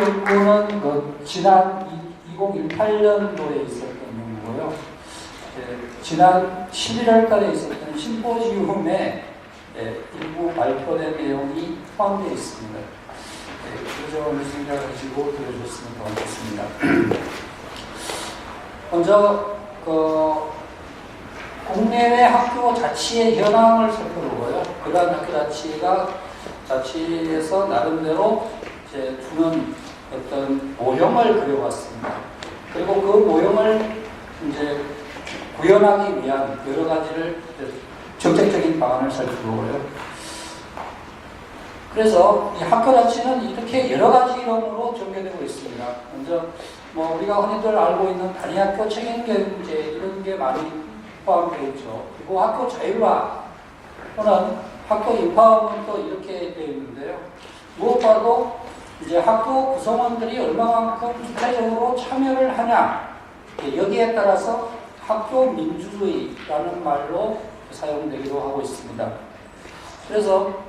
연구는 지난 2018년도에 있었던 연구고요. 지난 11월 달에 있었던 심포지움에 일부 발표된 내용이 포함되어 있습니다. 그 점을 생각하시고 들어주셨으면 고맙겠습니다. 먼저 국내외 학교 자치의 현황을 살펴보고요. 그러한 학교 자치에서 나름대로 두는 어떤 모형을 그려봤습니다. 그리고 그 모형을 이제 구현하기 위한 여러 가지를 정책적인 방안을 살펴보고요. 그래서 이 학교 자치는 이렇게 여러 가지 이름으로 전개되고 있습니다. 먼저 우리가 흔히들 알고 있는 단위학교 책임경제 이런 게 많이 포함되어 있죠. 그리고 학교 자율화 또는 학교 인파원도 이렇게 되어 있는데요. 무엇보다도 이제 학교 구성원들이 얼마만큼 구체적으로 참여를 하냐 여기에 따라서 학교 민주주의라는 말로 사용되기도 하고 있습니다. 그래서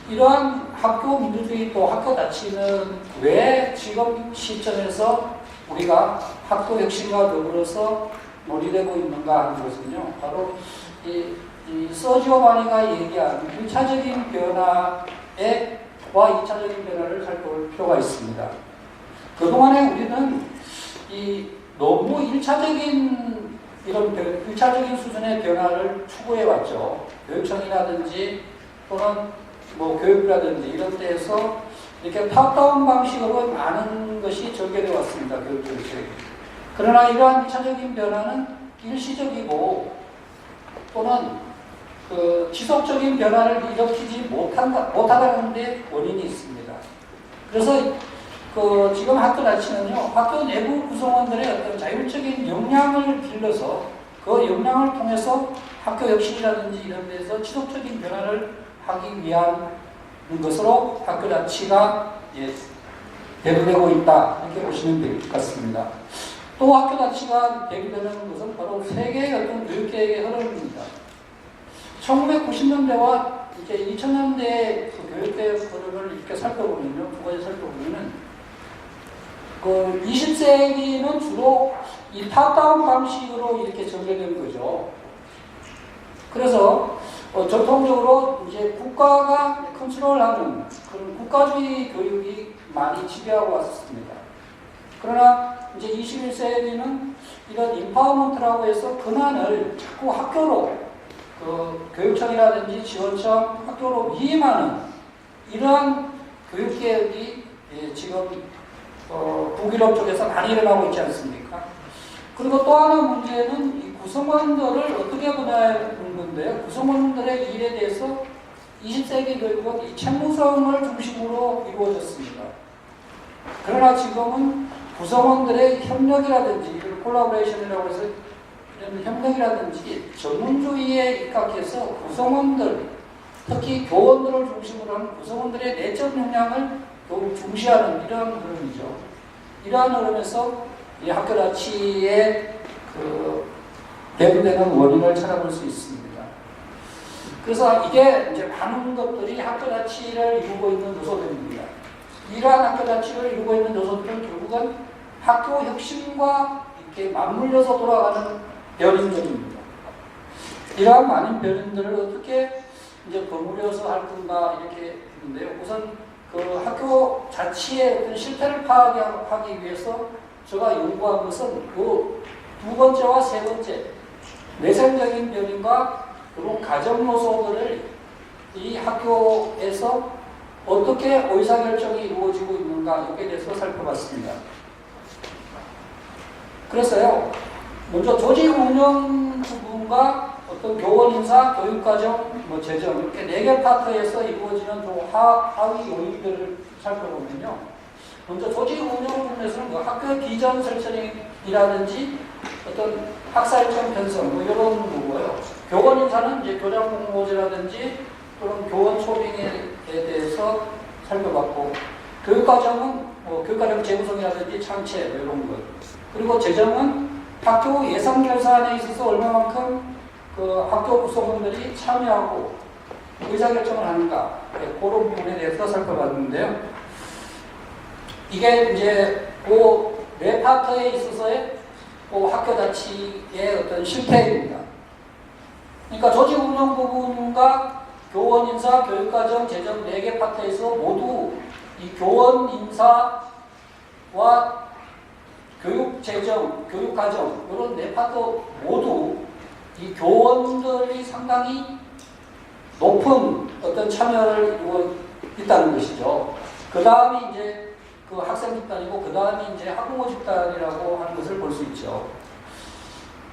이러한 학교 민주주의 또 학교 자치는 왜 지금 시점에서 우리가 학교 혁신과 더불어서 논의되고 있는가 하는 것은요. 바로 이 서지오 바니가 얘기한 1차적인 변화와 2차적인 변화를 살펴볼 필요가 있습니다. 그동안에 우리는 너무 1차적인 수준의 변화를 추구해 왔죠. 교육청이라든지 또는 교육이라든지 이런 데에서 이렇게 탑다운 방식으로 많은 것이 전개되어 왔습니다. 교육 정책이. 그러나 이러한 2차적인 변화는 일시적이고 또는 지속적인 변화를 일으키지 못하다는 데 원인이 있습니다. 그래서 지금 학교 자치는요, 학교 내부 구성원들의 어떤 자율적인 역량을 길러서 그 역량을 통해서 학교 혁신이라든지 이런 데서 지속적인 변화를 하기 위한 것으로 학교 자치가 대두되고 있다. 이렇게 보시면 될 것 같습니다. 또 학교 자치가 대두되는 것은 바로 세계의 어떤 교육계획의 흐름입니다. 1990년대와 이제 2000년대의 교육계획 흐름을 이렇게 살펴보면요, 두 가지 살펴보면은 20세기는 주로 이 탑다운 방식으로 이렇게 전개된 거죠. 그래서 전통적으로 이제 국가가 컨트롤하는 그런 국가주의 교육이 많이 지배하고 왔습니다. 그러나 이제 21세기는 이런 인파워먼트라고 해서 근한을 자꾸 학교로 교육청이라든지 지원청 학교로 위임하는 이러한 교육개혁이 지금 북유럽 쪽에서 많이 일어나고 있지 않습니까? 그리고 또 하나 문제는 이 구성원들을 어떻게 보냐는 건데요. 구성원들의 일에 대해서 20세기 교육은 이 책무성을 중심으로 이루어졌습니다. 그러나 지금은 구성원들의 협력이라든지 콜라보레이션이라고 해서 이런 협력이라든지 전문주의에 입각해서 구성원들, 특히 교원들을 중심으로 하는 구성원들의 내적 역량을 더욱 중시하는 이러한 흐름이죠. 이러한 흐름에서 이 학교 자치의 대두되는 원인을 찾아볼 수 있습니다. 그래서 이게 이제 많은 것들이 학교 자치를 이루고 있는 요소들입니다. 이러한 학교 자치를 이루고 있는 요소들은 결국은 학교 혁신과 이렇게 맞물려서 돌아가는 변인들입니다. 이러한 많은 변인들을 어떻게 이제 버무려서 할 건가 이렇게 있는데요. 우선 학교 자치의 어떤 실태를 파악하기 위해서 제가 연구한 것은 두 번째와 세 번째 내생적인 변인과 그리고 가정 요소들을 이 학교에서 어떻게 의사결정이 이루어지고 있는가 여기에 대해서 살펴봤습니다. 그래서요, 먼저 조직 운영 부분과 어떤 교원 인사, 교육과정, 재정 이렇게 4개 파트에서 이루어지는 하위 요인들을 살펴보면요. 먼저 조직 운영 부분에서는 학교 비전 설정이라든지 어떤 학사일정 편성 이런 거고요. 교원 인사는 이제 교장 공모제라든지 또는 교원 초빙에 대해서 살펴봤고, 교육과정은 교육과정 재구성이라든지 창체 이런 것. 그리고 재정은 학교 예산 결산에 있어서 얼마만큼 학교 구성원들이 참여하고 의사결정을 하는가 그런 부분에 대해서 살펴봤는데요. 이게 이제 그 네 파트에 있어서의 그 학교 자치의 어떤 실태입니다. 그러니까 조직 운영 부분과 교원 인사, 교육과정, 재정 4개 파트에서 모두 이 교원 인사와 교육 재정, 교육과정 이런 4파트 모두 이 교원들이 상당히 높은 어떤 참여를 이루고 있다는 것이죠. 그 다음이 이제 그 학생 집단이고 그 다음이 이제 학부모 집단이라고 하는 것을 볼 수 있죠.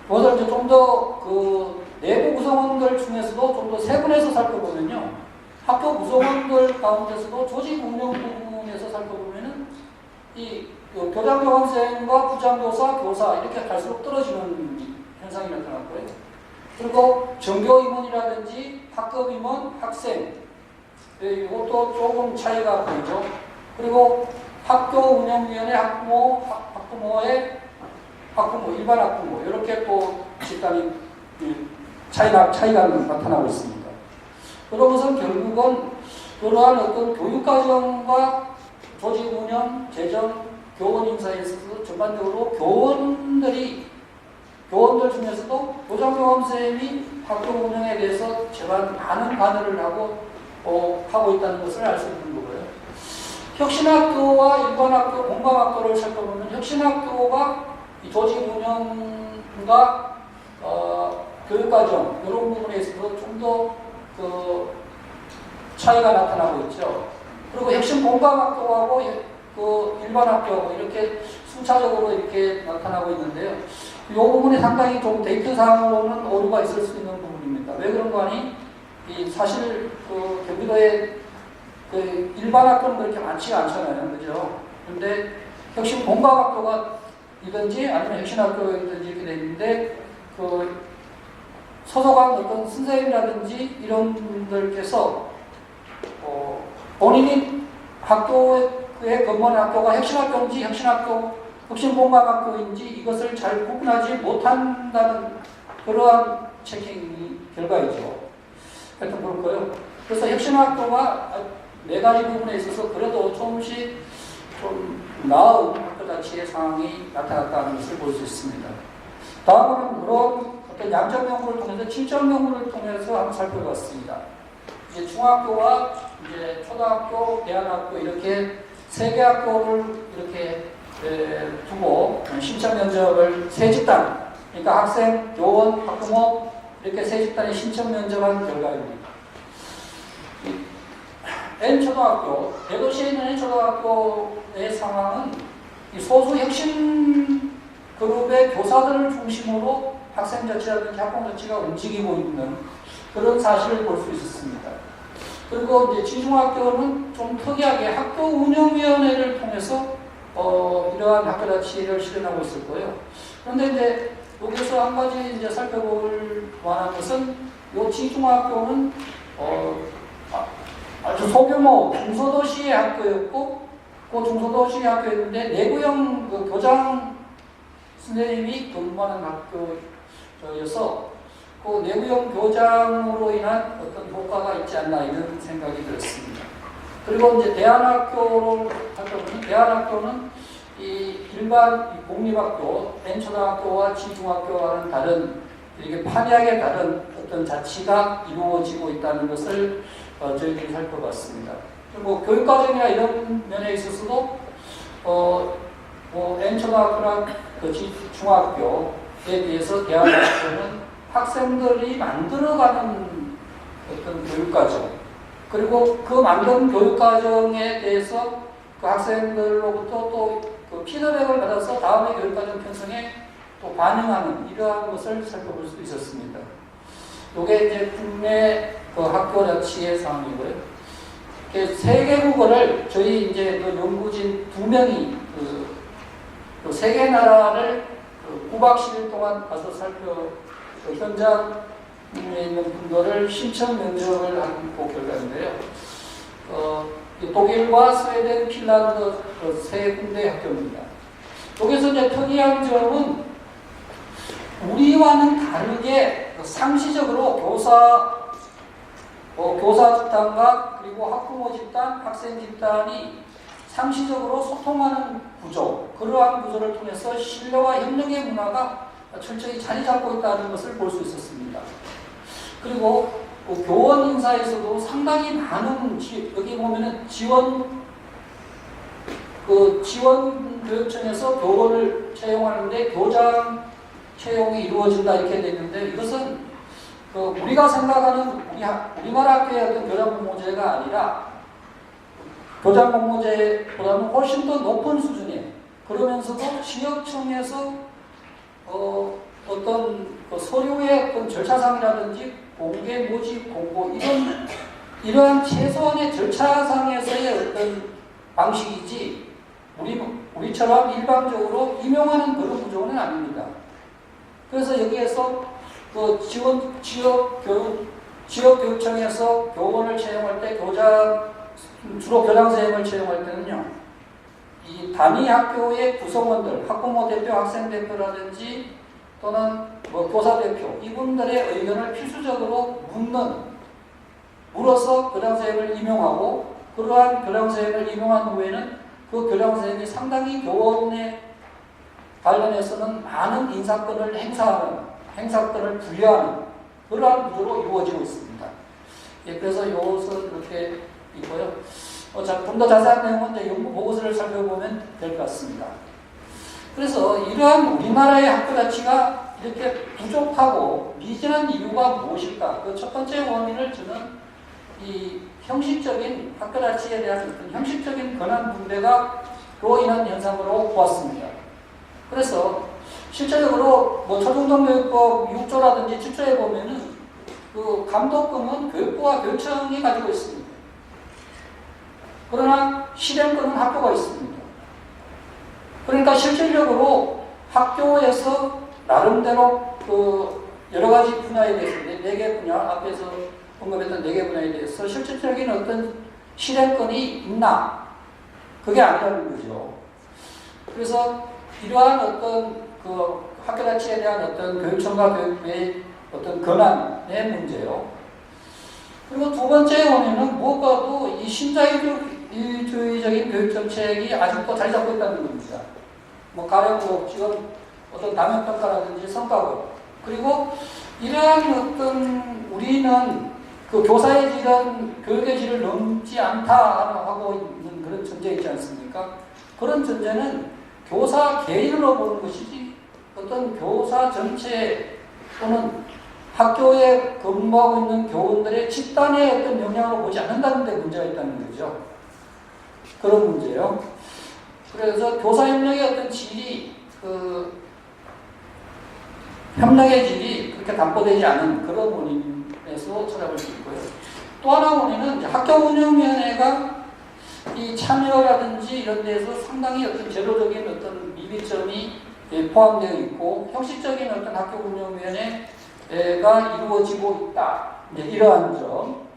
그것을 이제 좀 더 그 내부 구성원들 중에서도 좀 더 세분해서 살펴보면요. 학교 구성원들 가운데서도 조직 운영 부분에서 살펴보면은 이 교장교감생과 부장교사, 교사 이렇게 갈수록 떨어지는 현상이 나타났고요. 그리고 정교 임원이라든지 학급 임원, 학생 이것도 조금 차이가 보이죠. 그리고 학교 운영위원회 학부모, 학부모의 학부모, 일반 학부모 이렇게 또 집단이 차이가 나타나고 있습니다. 그런 것은 결국은 그러한 어떤 교육과정과 조직 운영, 재정, 교원 인사에 있어서 전반적으로 교원들 중에서도 교장교감쌤이 학교 운영에 대해서 제발 많은 관여를 하고 있다는 것을 알 수 있는 거고요. 혁신학교와 일반학교, 공감학교를 살펴보면 혁신학교가 이 조직 운영과 교육과정 이런 부분에 있어서 좀 더 그 차이가 나타나고 있죠. 그리고 혁신 공감학교하고 그 일반학교하고 이렇게 순차적으로 이렇게 나타나고 있는데요. 이 부분이 상당히 좀 데이터상으로는 오류가 있을 수 있는 부분입니다. 왜 그런가 하니 사실 그 경기도에 그 일반 학교는 그렇게 많지가 않잖아요. 그죠? 근데 혁신 공감학교가 이든지 아니면 혁신학교이든지 이렇게 되는데 그 소속한 어떤 선생님이라든지 이런 분들께서 본인이 학교에 근무하는 학교가 혁신학교인지 혁신공감학교인지 이것을 잘 구분하지 못한다는 그러한 체킹 결과이죠. 하여튼 그렇고요. 그래서 혁신학교가 4가지 부분에 있어서 그래도 조금씩 좀 나은 학교 자치의 상황이 나타났다는 것을 볼 수 있습니다. 다음으로는 그런 어떤 양적 연구를 통해서 질적 연구를 통해서 한번 살펴봤습니다. 이제 중학교와 이제 초등학교, 대안학교 이렇게 3개 학교를 이렇게 두고 신청 면접을 3집단, 그러니까 학생, 교원, 학부모 이렇게 3집단이 신청 면접한 결과입니다. N초등학교, 대도시에 있는 N초등학교의 상황은 이 소수 혁신 그룹의 교사들을 중심으로 학생 자치라든지 학부모 자치가 움직이고 있는 그런 사실을 볼 수 있었습니다. 그리고 이제 지중학교는 좀 특이하게 학교 운영위원회를 통해서 이러한 학교 자치를 실현하고 있을 거예요. 그런데 이제 여기서 한 가지 이제 살펴볼 만한 것은 이 지중학교는 아주 소규모 중소도시의 학교였고, 그 중소도시의 학교였는데 내부형 그 교장 선생님이 근무하는 학교여서 그 내부형 교장으로 인한 어떤 효과가 있지 않나 이런 생각이 들었습니다. 그리고 이제 대안학교를 살펴보면 대안학교는 이 일반 공립학교, N초등학교와 지중학교와는 다른 이렇게 판이하게 다른 어떤 자치가 이루어지고 있다는 것을 저희들이 살펴봤습니다. 그리고 교육과정이나 이런 면에 있어서도 N초등학교나 그 중학교에 비해서 대안학교는 학생들이 만들어가는 어떤 교육과정, 그리고 그 만든 교육과정에 대해서 그 학생들로부터 또 그 피드백을 받아서 다음에 교육과정 편성에 또 반영하는 이러한 것을 살펴볼 수 있었습니다. 이게 이제 국내 그 학교 자치의 상황이고요. 3개국어를 저희 이제 그 연구진 2명이 그 3개 나라를 9박 10일 동안 가서 그 현장에 있는 분들을 신청 면접을 한 그 결과인데요. 독일과 스웨덴, 핀란드 3군데 학교입니다. 여기서 이제 특이한 점은 우리와는 다르게 상시적으로 교사 집단과 그리고 학부모 집단, 학생 집단이 상시적으로 소통하는 구조, 그러한 구조를 통해서 신뢰와 협력의 문화가 철저히 자리 잡고 있다는 것을 볼 수 있었습니다. 그리고 교원 인사에서도 상당히 많은 여기 보면은 지원 교육청에서 교원을 채용하는데 교장 채용이 이루어진다 이렇게 되어 있는데, 이것은 우리가 생각하는 우리나라 학교의 어떤 교장 공모제가 아니라 교장 공모제보다는 훨씬 더 높은 수준이에요. 그러면서도 지역청에서 어떤 서류의 어떤 절차상이라든지 공개 모집 공고 이러한 최소한의 절차상에서의 어떤 방식이지 우리처럼 일방적으로 임용하는 그런 구조는 아닙니다. 그래서 여기에서 지역교육청에서 교원을 채용할 때 주로 교장 선생님을 채용할 때는요, 이 단위 학교의 구성원들, 학부모 대표, 학생 대표라든지 또는 교사 대표, 이분들의 의견을 필수적으로 물어서 교장 선생님을 임용하고, 그러한 교장 선생님을 임용한 후에는 그 교장 선생님이 상당히 교원에 관련해서는 많은 인사권을 행사권을 부여하는 그러한 구조로 이루어지고 있습니다. 예, 그래서 이것은 이렇게 있고요. 좀 더 자세한 내용은 이제 연구 보고서를 살펴보면 될 것 같습니다. 그래서 이러한 우리나라의 학교 자치가 이렇게 부족하고 미진한 이유가 무엇일까? 그 첫 번째 원인을 저는 이 형식적인 학교 자치에 대한 어떤 형식적인 권한 분배가로 인한 현상으로 보았습니다. 그래서 실제적으로 초중등교육법 6조라든지 7조에 보면은 그 감독권은 교육부와 교육청이 가지고 있습니다. 그러나 실행권은 학교가 있습니다. 그러니까 실질적으로 학교에서 나름대로 여러 가지 분야에 대해서, 4개 분야, 앞에서 언급했던 4개 분야에 대해서 실질적인 어떤 실행권이 있나? 그게 아니라는 거죠. 그래서 이러한 어떤 학교 자치에 대한 어떤 교육청과 교육부의 어떤 권한의 문제요. 그리고 두 번째 원인은 무엇과도 이 신자유주의적인 교육 정책이 아직도 자리 잡고 있다는 겁니다. 가령 지금 어떤 단면평가라든지 성과급, 그리고 이러한 어떤 우리는 그 교사의 질은 교육의 질을 넘지 않다 하고 있는 그런 전제 있지 않습니까? 그런 전제는 교사 개인으로 보는 것이지 어떤 교사 전체 또는 학교에 근무하고 있는 교원들의 집단의 어떤 영향으로 보지 않는다는 데 문제가 있다는 거죠. 그런 문제요. 그래서 교사 협력의 어떤 질이, 협력의 질이 그렇게 담보되지 않은 그런 원인에서 찾아볼 수 있고요. 또 하나 원인은 학교 운영위원회가 이 참여라든지 이런 데에서 상당히 어떤 제도적인 어떤 미비점이 포함되어 있고, 형식적인 어떤 학교 운영위원회가 이루어지고 있다. 이러한 점.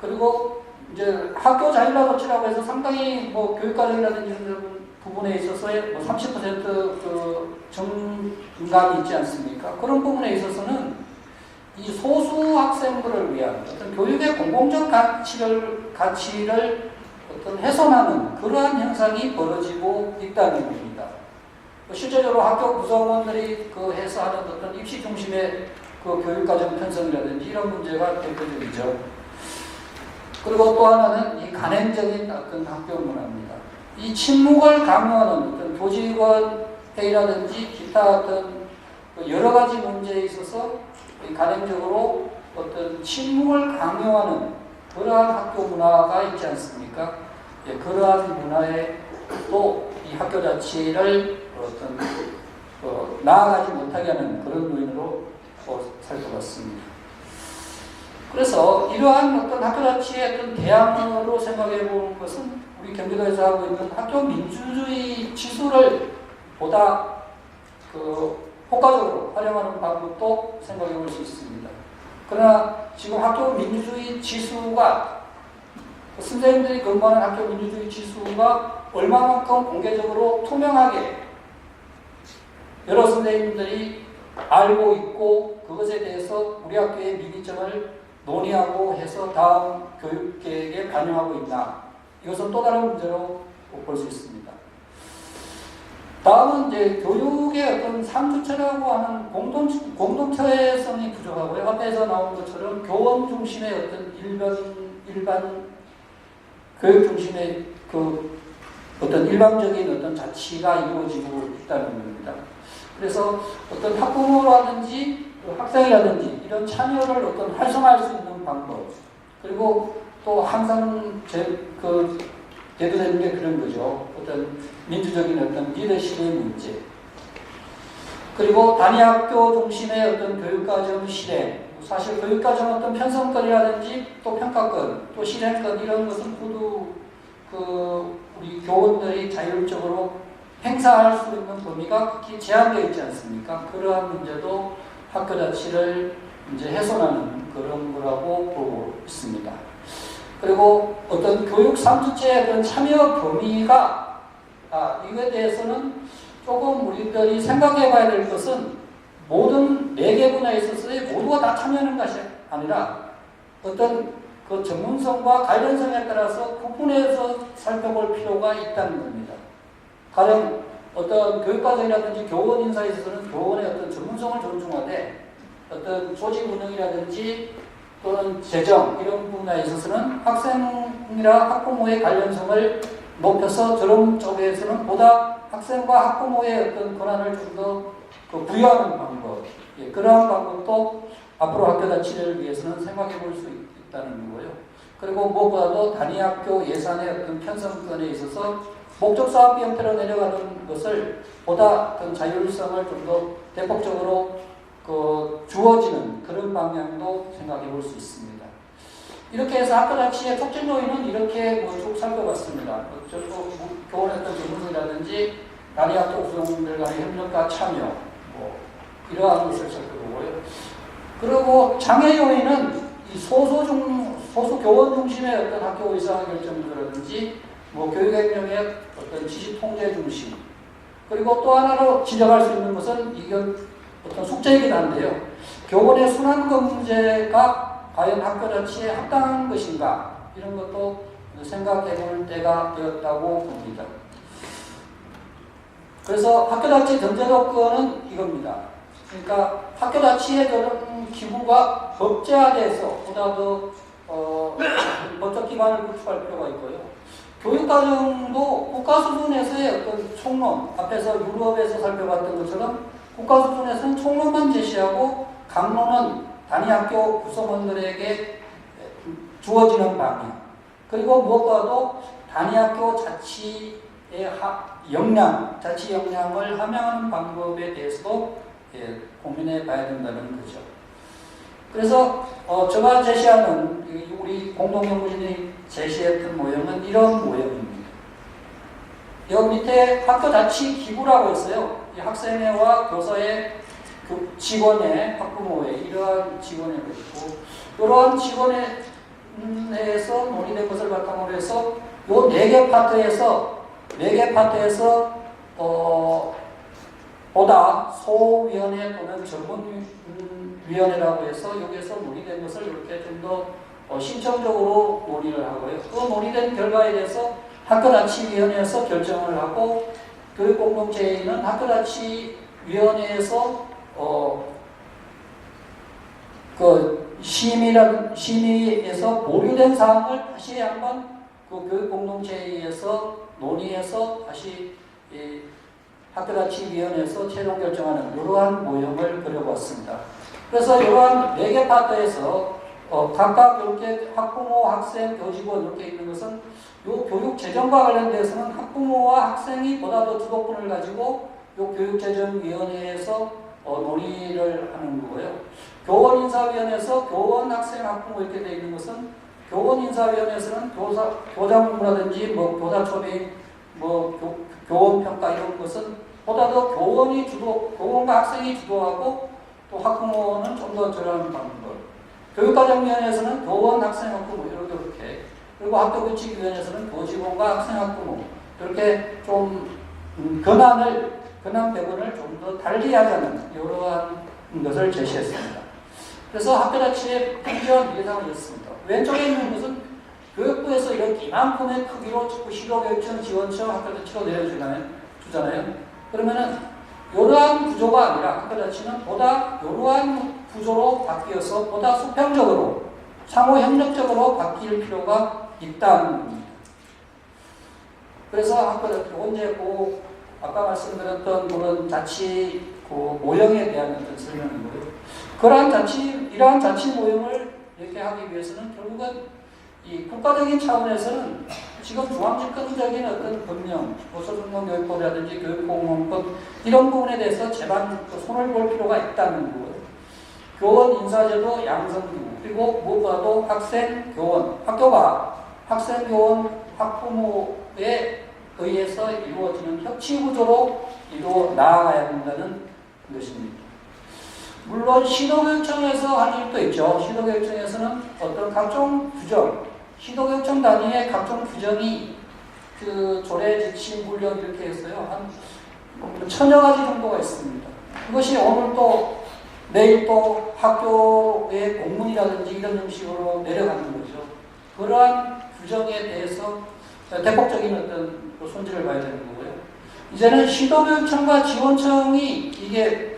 그리고 이제 학교 자율화 조치라고 해서 상당히 교육과정이라든지 이런 부분에 있어서의 30% 증감이 있지 않습니까? 그런 부분에 있어서는 이 소수 학생들을 위한 어떤 교육의 공공적 가치를 어떤 훼손하는 그러한 현상이 벌어지고 있다는 겁니다. 실제적으로 학교 구성원들이 해서 하는 어떤 입시 중심의 교육과정 편성이라든지 이런 문제가 대표적이죠. 그리고 또 하나는 이 간행적인 어떤 학교 문화입니다. 이 침묵을 강요하는 어떤 교직원 회의라든지 기타 어떤 여러 가지 문제에 있어서 간행적으로 어떤 침묵을 강요하는 그러한 학교 문화가 있지 않습니까? 예, 그러한 문화에 또 이 학교 자치를 어떤 나아가지 못하게 하는 그런 요인으로 살펴봤습니다. 그래서 이러한 어떤 학교 자치의 어떤 대안으로 생각해 보는 것은 우리 경기도에서 하고 있는 학교 민주주의 지수를 보다 효과적으로 활용하는 방법도 생각해 볼 수 있습니다. 그러나 지금 학교 민주주의 지수가 선생님들이 근무하는 학교 민주주의 지수가 얼마만큼 공개적으로 투명하게 여러 선생님들이 알고 있고 그것에 대해서 우리 학교의 미비점을 논의하고 해서 다음 교육계획에 반영하고 있나, 이것은 또 다른 문제로 볼 수 있습니다. 다음은 이제 교육의 어떤 삼주체라고 하는 공동체성이 부족하고요. 앞에서 나온 것처럼 교원 중심의 어떤 일반 교육 중심의 그 어떤 일방적인 어떤 자치가 이루어지고 있다는 겁니다. 그래서 어떤 학부모라든지 학생이라든지 이런 참여를 어떤 활성화할 수 있는 방법, 그리고 또 항상 대두되는 게 그런 거죠. 어떤 민주적인 어떤 리더십의 문제, 그리고 단위학교 중심의 어떤 교육과정 실행, 사실 교육과정 어떤 편성권이라든지 또 평가권, 또 실행권 이런 것은 모두 우리 교원들이 자율적으로 행사할 수 있는 범위가 극히 제한되어 있지 않습니까? 그러한 문제도 학교 자치를 이제 훼손하는 그런 거라고 보고 있습니다. 그리고 어떤 교육 3주체의 어떤 참여 범위가 이거에 대해서는 조금 우리들이 생각해 봐야 될 것은 모든 4개 분야에 있어서의 모두가 다 참여하는 것이 아니라 어떤 그 전문성과 관련성에 따라서 구분해서 살펴볼 필요가 있다는 겁니다. 가령 어떤 교육과정이라든지 교원 인사에 있어서는 교원의 어떤 전문성을 존중하되 어떤 조직 운영이라든지 또는 재정 이런 분야에 있어서는 학생이랑 학부모의 관련성을 높여서 저런 쪽에서는 보다 학생과 학부모의 어떤 권한을 좀 더 부여하는 방법, 그러한 방법도 앞으로 학교 자치를 위해서는 생각해 볼 수 있다는 거고요. 그리고 무엇보다도 단위학교 예산의 어떤 편성권에 있어서 목적사업 형태로 내려가는 것을 보다 어떤 자율성을 좀 더 대폭적으로 주어지는 그런 방향도 생각해 볼 수 있습니다. 이렇게 해서 학교 자치의 촉진 요인은 이렇게 쭉 살펴봤습니다. 교원의 어떤 전문성이라든지 단위학교 구성원들 간의 협력과 참여, 이러한 것을 살펴보고요. 그리고 장애 요인은 이 소수 교원 중심의 어떤 학교 의사결 결정이라든지 교육행정의 어떤 지식 통제 중심, 그리고 또 하나로 지적할 수 있는 것은 이건 어떤 숙제이긴 한데요. 교원의 순환권 문제가 과연 학교 자치에 합당한 것인가, 이런 것도 생각해 볼 때가 되었다고 봅니다. 그래서 학교 자치 전제 조건은 이겁니다. 그러니까 학교 자치의 그런 기구가 법제화돼서 보다 더 법적 기반을 구축할 필요가 있고요. 교육과정도 국가 수준에서의 어떤 총론, 앞에서 유럽에서 살펴봤던 것처럼 국가 수준에서는 총론만 제시하고 강론은 단위학교 구성원들에게 주어지는 방향, 그리고 무엇보다도 단위학교 자치의 자치 역량을 함양하는 방법에 대해서도 고민해 봐야 된다는 거죠. 그래서 제가 제시하는 우리 공동연구진이 제시했던 모형은 이런 모형입니다. 여기 밑에 학교 자치 기구라고 있어요. 이 학생회와 교사의 직원의 학부모의 이러한 직원회가 있고, 이러한 직원회에서 논의된 것을 바탕으로 해서 이 4개 파트에서 보다 소위원회 또는 전문위원회라고 해서 여기에서 논의된 것을 이렇게 좀 더 신청적으로 논의를 하고요. 그 논의된 결과에 대해서 학교자치위원회에서 결정을 하고, 교육공동체에는 학교자치위원회에서 심의에서 보류된 사항을 다시 한번 그 교육공동체에서 논의해서 다시 학교자치위원회에서 최종 결정하는 이러한 모형을 그려봤습니다. 그래서 이러한 4개 파트에서 각각 이렇게 학부모, 학생, 교직원 이렇게 있는 것은 이 교육 재정과 관련돼서는 학부모와 학생이 보다 더 주도권을 가지고 이 교육재정위원회에서 논의를 하는 거고요. 교원인사위원회에서 교원, 학생, 학부모 이렇게 되어 있는 것은 교원인사위원회에서는 교장부라든지 교사초빙, 교원평가 이런 것은 보다 더 교원과 학생이 주도하고 또 학부모는 좀 더 저렴한 방법. 교육과정위원회에서는 교원, 학생, 학부모 이렇게, 그리고 학교규칙위원회에서는 교직원과 학생, 학부모 이렇게 좀 권한 배분을 좀 더 달리하자는 이러한 것을 제시했습니다. 그래서 학교자치의 편견 예상을 했습니다. 왼쪽에 있는 것은 교육부에서 이렇게 이만큼의 크기로 자꾸 시도교육청, 지원청, 학교자치로 내려주잖아요. 그러면은 이러한 구조가 아니라 학교자치는 보다 이러한 구조로 바뀌어서 보다 수평적으로 상호 협력적으로 바뀔 필요가 있다는 겁니다. 그래서 학교자치 언제 아까 말씀드렸던 그런 자치 모형에 대한 어떤 설명이고요. 이러한 자치 모형을 이렇게 하기 위해서는 결국은 이 국가적인 차원에서는 지금 중앙집권적인 어떤 법령, 고소중공교육법이라든지 교육공헌법 이런 부분에 대해서 제반 손을 볼 필요가 있다는 거예요. 교원 인사제도 양성기구, 그리고 무엇보다도 학생, 교원, 학교가 학생, 교원, 학부모에 의해서 이루어지는 협치구조로 이루어 나아가야 된다는 것입니다. 물론 시도교육청에서 하는 일도 있죠. 시도교육청에서는 어떤 각종 규정, 시도교육청 단위의 각종 규정이 조례, 지침, 훈련 이렇게 했어요. 한 1000여 가지 정도가 있습니다. 그것이 오늘 또 내일 또 학교의 공문이라든지 이런 형식으로 내려가는 거죠. 그러한 규정에 대해서 대폭적인 어떤 손질을 봐야 되는 거고요. 이제는 시도교육청과 지원청이 이게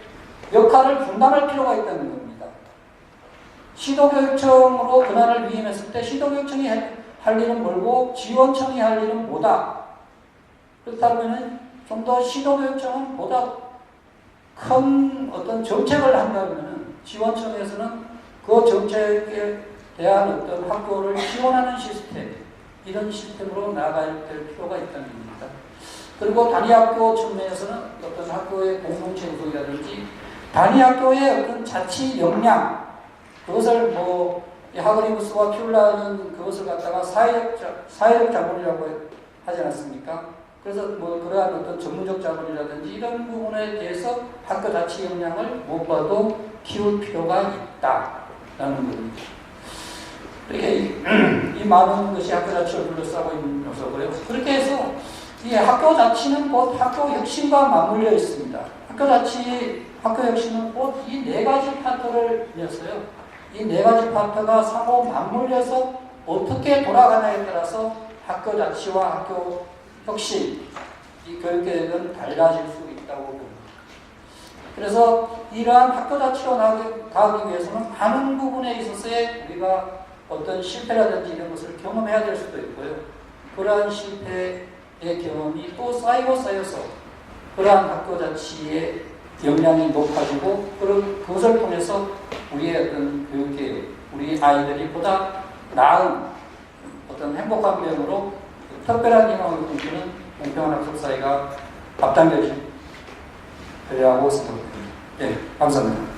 역할을 분담할 필요가 있다는 겁니다. 시도교육청으로 권한을 위임했을 때 시도교육청이 할 일은 뭐고 지원청이 할 일은 뭐다. 그렇다면 좀 더 시도교육청은 보다 큰 어떤 정책을 한다면 지원청에서는 그 정책에 대한 어떤 학교를 지원하는 시스템, 이런 시스템으로 나아갈 필요가 있다는 겁니다. 그리고 단위학교 측면에서는 어떤 학교의 공동체 구성이라든지 단위학교의 어떤 자치 역량, 그것을 하그리무스와 퓰라는 그것을 갖다가 사회적 자본이라고 하지 않았습니까? 그래서 그러한 어떤 전문적 자본이라든지 이런 부분에 대해서 학교 자치 역량을 무엇보다도 키울 필요가 있다라는 겁니다. 이렇게 이 많은 것이 학교 자치를 둘러싸고 있는 요소고요. 그렇게 해서 이 학교 자치는 곧 학교 혁신과 맞물려 있습니다. 학교 자치, 학교 혁신은 곧 이 네 가지 파트를 이었어요. 이 네 가지 파트가 상호 맞물려서 어떻게 돌아가냐에 따라서 학교 자치와 학교 혁신, 이 교육계획은 달라질 수 있다고 봅니다. 그래서 이러한 학교 자치로 나가기 위해서는 많은 부분에 있어서의 우리가 어떤 실패라든지 이런 것을 경험해야 될 수도 있고요. 그러한 실패의 경험이 또 쌓여서 그러한 학교 자치의 역량이 높아지고 그것을 통해서 우리의 어떤 교육계획, 우리 아이들이 보다 나은 어떤 행복한 면으로 특별한 희망을 꿈꾸는 공평한 학습 사회가 앞당겨질 거라고 생각합니다. 네, 감사합니다.